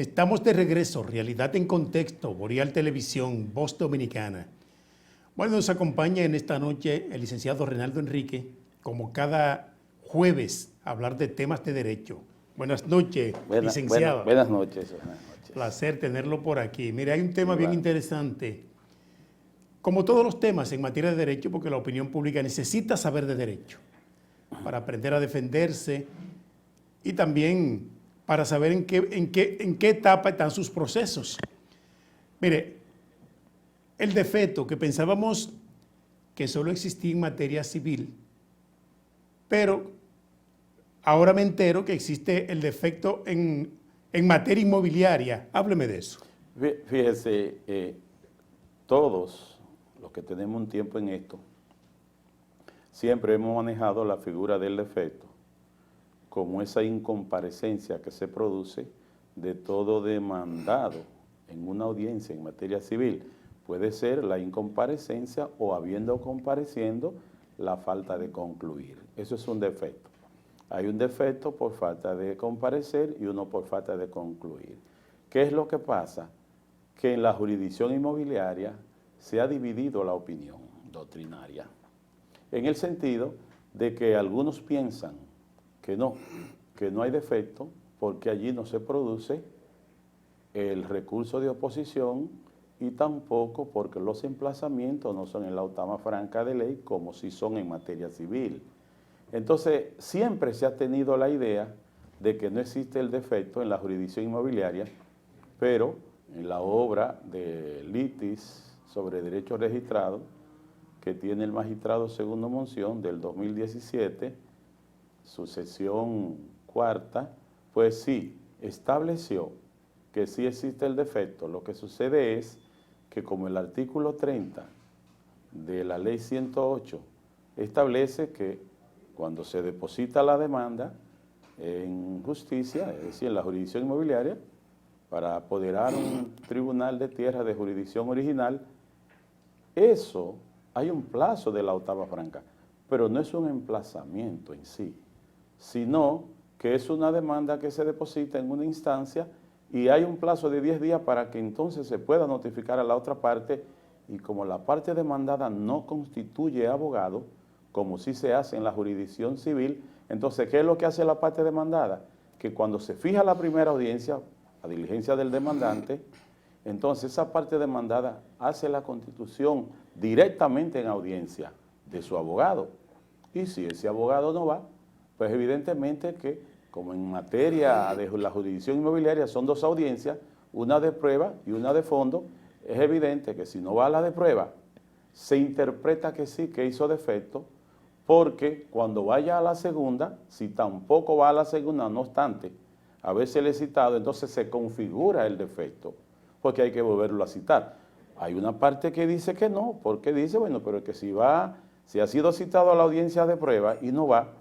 Estamos de regreso, Realidad en Contexto, Boreal Televisión, Voz Dominicana. Bueno, nos acompaña en esta noche el licenciado Reinaldo Enrique, como cada jueves, a hablar de temas de derecho. Buenas noches, licenciado. Buenas noches. Placer tenerlo por aquí. Mire, hay un tema bien interesante, como todos los temas en materia de derecho, porque la opinión pública necesita saber de derecho para aprender a defenderse y también para saber en qué etapa están sus procesos. Mire, el defecto que pensábamos que solo existía en materia civil, pero ahora me entero que existe el defecto en materia inmobiliaria. Hábleme de eso. Fíjese, todos los que tenemos un tiempo en esto, siempre hemos manejado la figura del defecto como esa incomparecencia que se produce de todo demandado en una audiencia en materia civil. Puede ser la incomparecencia o habiendo compareciendo la falta de concluir. Eso es un defecto. Hay un defecto por falta de comparecer y uno por falta de concluir. ¿Qué es lo que pasa? Que en la jurisdicción inmobiliaria se ha dividido la opinión doctrinaria, en el sentido de que algunos piensan que no hay defecto porque allí no se produce el recurso de oposición y tampoco porque los emplazamientos no son en la autama franca de ley como si son en materia civil. Entonces, siempre se ha tenido la idea de que no existe el defecto en la jurisdicción inmobiliaria, pero en la obra de litis sobre derechos registrados que tiene el magistrado Segundo Monción del 2017, su sesión cuarta, pues sí, estableció que sí existe el defecto. Lo que sucede es que como el artículo 30 de la ley 108 establece que cuando se deposita la demanda en justicia, es decir, en la jurisdicción inmobiliaria, para apoderar un tribunal de tierra de jurisdicción original, eso hay un plazo de la octava franca, pero no es un emplazamiento en sí, sino que es una demanda que se deposita en una instancia y hay un plazo de 10 días para que entonces se pueda notificar a la otra parte, y como la parte demandada no constituye abogado, como sí se hace en la jurisdicción civil, entonces, ¿qué es lo que hace la parte demandada? Que cuando se fija la primera audiencia, a diligencia del demandante, entonces esa parte demandada hace la constitución directamente en audiencia de su abogado. Y si ese abogado no va, pues evidentemente que, como en materia de la jurisdicción inmobiliaria son dos audiencias, una de prueba y una de fondo, es evidente que si no va a la de prueba, se interpreta que sí, que hizo defecto, porque cuando vaya a la segunda, si tampoco va a la segunda, no obstante habérsele citado, entonces se configura el defecto, porque hay que volverlo a citar. Hay una parte que dice que no, porque dice, bueno, pero que si ha sido citado a la audiencia de prueba y no va,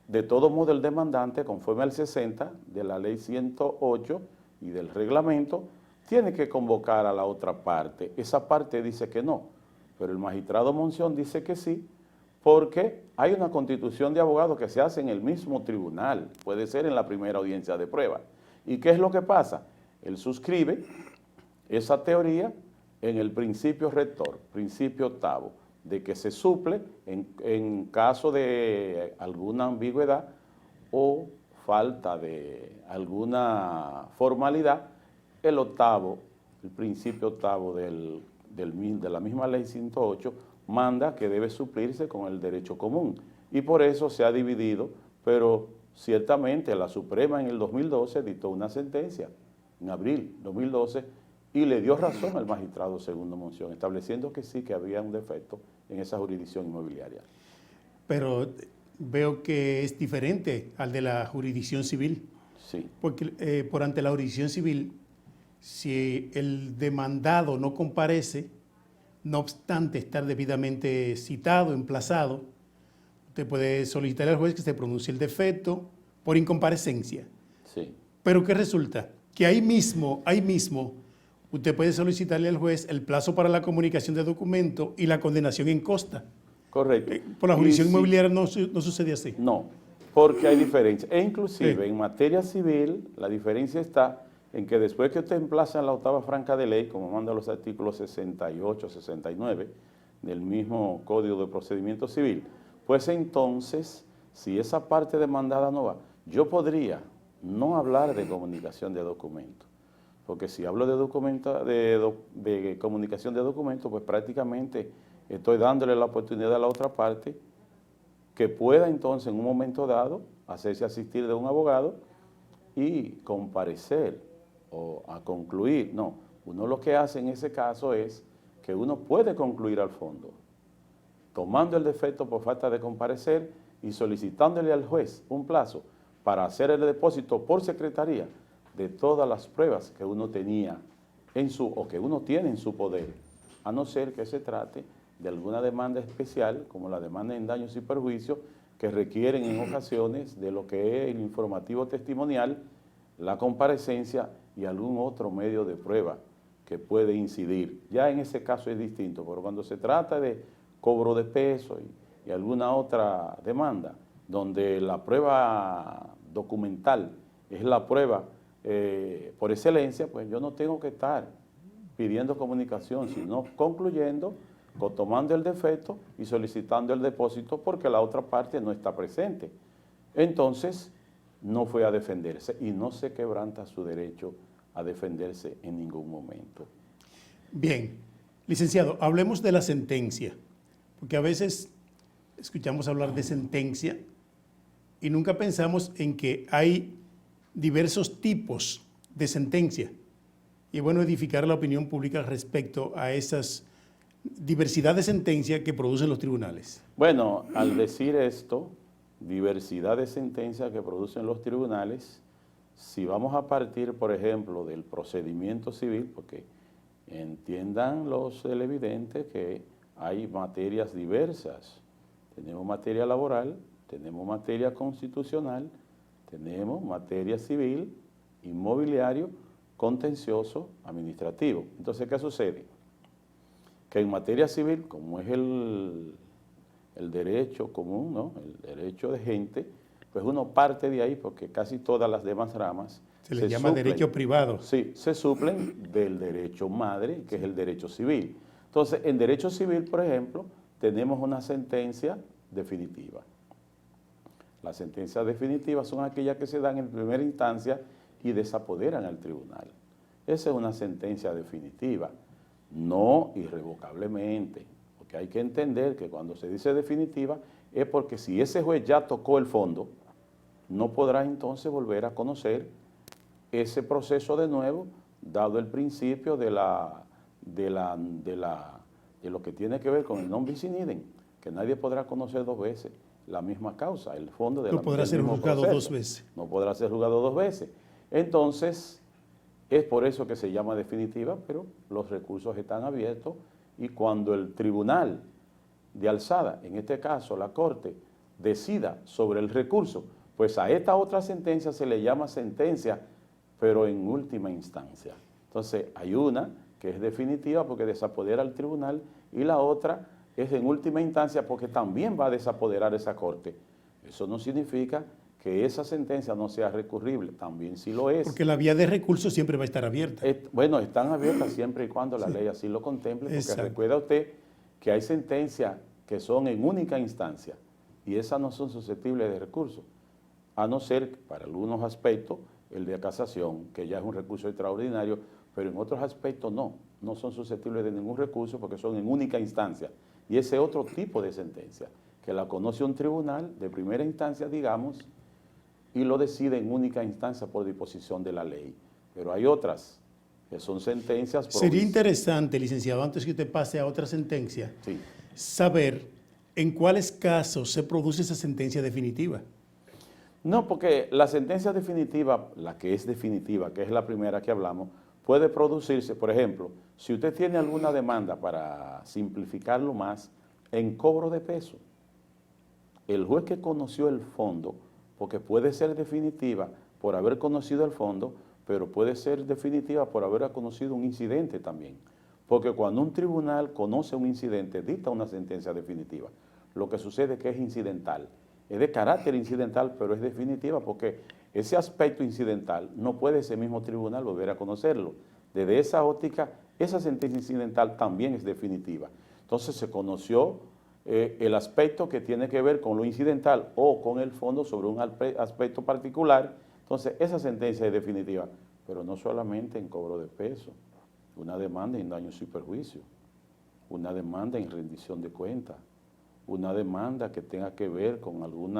de todo modo el demandante, conforme al 60 de la ley 108 y del reglamento, tiene que convocar a la otra parte. Esa parte dice que no, pero el magistrado Monción dice que sí, porque hay una constitución de abogados que se hace en el mismo tribunal, puede ser en la primera audiencia de prueba. ¿Y qué es lo que pasa? Él suscribe esa teoría en el principio rector, principio octavo, de que se suple en caso de alguna ambigüedad o falta de alguna formalidad, el octavo, el principio octavo de la misma ley 108 manda que debe suplirse con el derecho común. Y por eso se ha dividido, pero ciertamente la Suprema en el 2012 dictó una sentencia, en abril 2012, y le dio razón al magistrado Segundo Monción, estableciendo que sí, que había un defecto en esa jurisdicción inmobiliaria. Pero veo que es diferente al de la jurisdicción civil. Sí. Porque por ante la jurisdicción civil, si el demandado no comparece, no obstante estar debidamente citado, emplazado, usted puede solicitar al juez que se pronuncie el defecto por incomparecencia. Sí. Pero ¿qué resulta? Que ahí mismo, usted puede solicitarle al juez el plazo para la comunicación de documento y la condenación en costa. Correcto. Por la jurisdicción inmobiliaria no sucede así. No, porque hay diferencia. E inclusive en materia civil la diferencia está en que después que usted emplaza la octava franca de ley, como manda los artículos 68, 69 del mismo Código de Procedimiento Civil, pues entonces, si esa parte demandada no va, yo podría no hablar de comunicación de documentos, porque si hablo de comunicación de documentos, pues prácticamente estoy dándole la oportunidad a la otra parte que pueda entonces en un momento dado hacerse asistir de un abogado y comparecer o a concluir. No, uno lo que hace en ese caso es que uno puede concluir al fondo, tomando el defecto por falta de comparecer y solicitándole al juez un plazo para hacer el depósito por secretaría de todas las pruebas que uno tenía o que uno tiene en su poder, a no ser que se trate de alguna demanda especial, como la demanda en daños y perjuicios, que requieren en ocasiones de lo que es el informativo testimonial, la comparecencia y algún otro medio de prueba que puede incidir. Ya en ese caso es distinto, pero cuando se trata de cobro de peso y alguna otra demanda, donde la prueba documental es la prueba por excelencia, pues yo no tengo que estar pidiendo comunicación, sino concluyendo, tomando el defecto y solicitando el depósito porque la otra parte no está presente. Entonces, no fue a defenderse y no se quebranta su derecho a defenderse en ningún momento. Bien, licenciado, hablemos de la sentencia, porque a veces escuchamos hablar de sentencia y nunca pensamos en que hay diversos tipos de sentencia. Y es bueno edificar la opinión pública respecto a esas diversidad de sentencias que producen los tribunales. Bueno, al decir esto, diversidad de sentencias que producen los tribunales, si vamos a partir, por ejemplo, del procedimiento civil, porque entiendan los televidentes que hay materias diversas. Tenemos materia laboral, tenemos materia constitucional, tenemos materia civil, inmobiliario, contencioso, administrativo. Entonces, ¿qué sucede? Que en materia civil, como es el derecho común, ¿no?, el derecho de gente, pues uno parte de ahí porque casi todas las demás ramas se les llama derecho privado. Sí, se suplen del derecho madre, que es el derecho civil. Entonces, en derecho civil, por ejemplo, tenemos una sentencia definitiva. Las sentencias definitivas son aquellas que se dan en primera instancia y desapoderan al tribunal. Esa es una sentencia definitiva, no irrevocablemente, porque hay que entender que cuando se dice definitiva es porque si ese juez ya tocó el fondo, no podrá entonces volver a conocer ese proceso de nuevo, dado el principio de lo que tiene que ver con el non bis in idem, que nadie podrá conocer dos veces la misma causa, el fondo de no podrá ser juzgado dos veces. No podrá ser juzgado dos veces. Entonces, es por eso que se llama definitiva, pero los recursos están abiertos y cuando el tribunal de alzada, en este caso la Corte, decida sobre el recurso, pues a esta otra sentencia se le llama sentencia, pero en última instancia. Entonces, hay una que es definitiva porque desapodera al tribunal y la otra es en última instancia porque también va a desapoderar esa Corte. Eso no significa que esa sentencia no sea recurrible, también sí lo es. Porque la vía de recurso siempre va a estar abierta. Bueno, están abiertas siempre y cuando la ley así lo contemple, porque exacto. Recuerda usted que hay sentencias que son en única instancia y esas no son susceptibles de recurso, a no ser para algunos aspectos el de casación, que ya es un recurso extraordinario, pero en otros aspectos no son susceptibles de ningún recurso porque son en única instancia. Y ese otro tipo de sentencia, que la conoce un tribunal de primera instancia, digamos, y lo decide en única instancia por disposición de la ley. Pero hay otras que son sentencias... Sería interesante, licenciado, antes que usted pase a otra sentencia, sí, saber en cuáles casos se produce esa sentencia definitiva. No, porque la sentencia definitiva, la que es definitiva, que es la primera que hablamos, puede producirse, por ejemplo, si usted tiene alguna demanda, para simplificarlo más, en cobro de peso. El juez que conoció el fondo, porque puede ser definitiva por haber conocido el fondo, pero puede ser definitiva por haber conocido un incidente también. Porque cuando un tribunal conoce un incidente, dicta una sentencia definitiva. Lo que sucede es que es incidental. Es de carácter incidental, pero es definitiva porque ese aspecto incidental no puede ese mismo tribunal volver a conocerlo. Desde esa óptica, esa sentencia incidental también es definitiva. Entonces se conoció el aspecto que tiene que ver con lo incidental o con el fondo sobre un aspecto particular. Entonces esa sentencia es definitiva, pero no solamente en cobro de peso, una demanda en daños y perjuicios, una demanda en rendición de cuentas, una demanda que tenga que ver con algún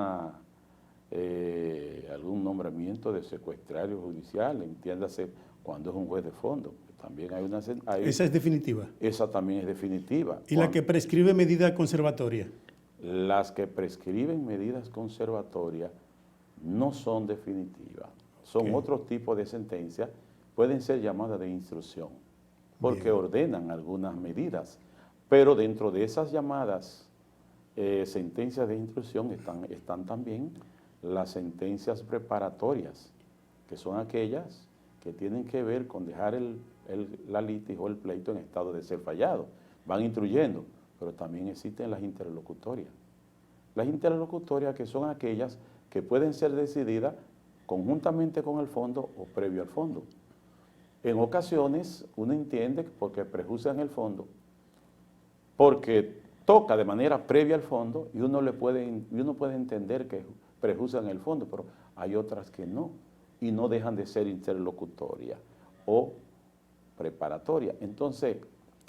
nombramiento de secuestrario judicial, entiéndase cuando es un juez de fondo. También hay una... Esa es definitiva. Esa también es definitiva. ¿Y la que prescribe medida conservatoria? Las que prescriben medidas conservatorias no son definitivas, son otros tipos de sentencias, pueden ser llamadas de instrucción, porque ordenan algunas medidas, pero dentro de esas llamadas sentencias de instrucción están también las sentencias preparatorias, que son aquellas que tienen que ver con dejar la litis o el pleito en estado de ser fallado. Van instruyendo, pero también existen las interlocutorias. Las interlocutorias que son aquellas que pueden ser decididas conjuntamente con el fondo o previo al fondo. En ocasiones uno entiende porque prejuzgan el fondo, porque toca de manera previa al fondo y uno puede entender que prejuzgan el fondo, pero hay otras que no, y no dejan de ser interlocutoria o preparatoria. Entonces,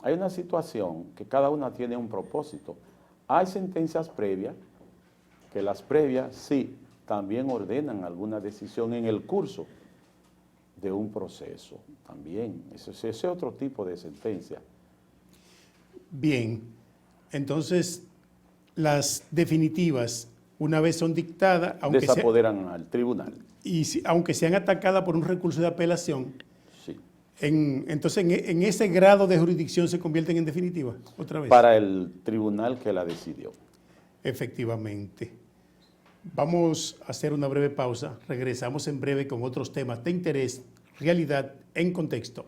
hay una situación que cada una tiene un propósito. Hay sentencias previas, que las previas sí también ordenan alguna decisión en el curso de un proceso, también. Ese es otro tipo de sentencia. Bien, entonces las definitivas, una vez son dictadas, desapoderan al tribunal. Y aunque sean atacadas por un recurso de apelación, sí. Entonces en ese grado de jurisdicción se convierten en definitiva, otra vez. Para el tribunal que la decidió. Efectivamente. Vamos a hacer una breve pausa. Regresamos en breve con otros temas de interés, realidad en contexto.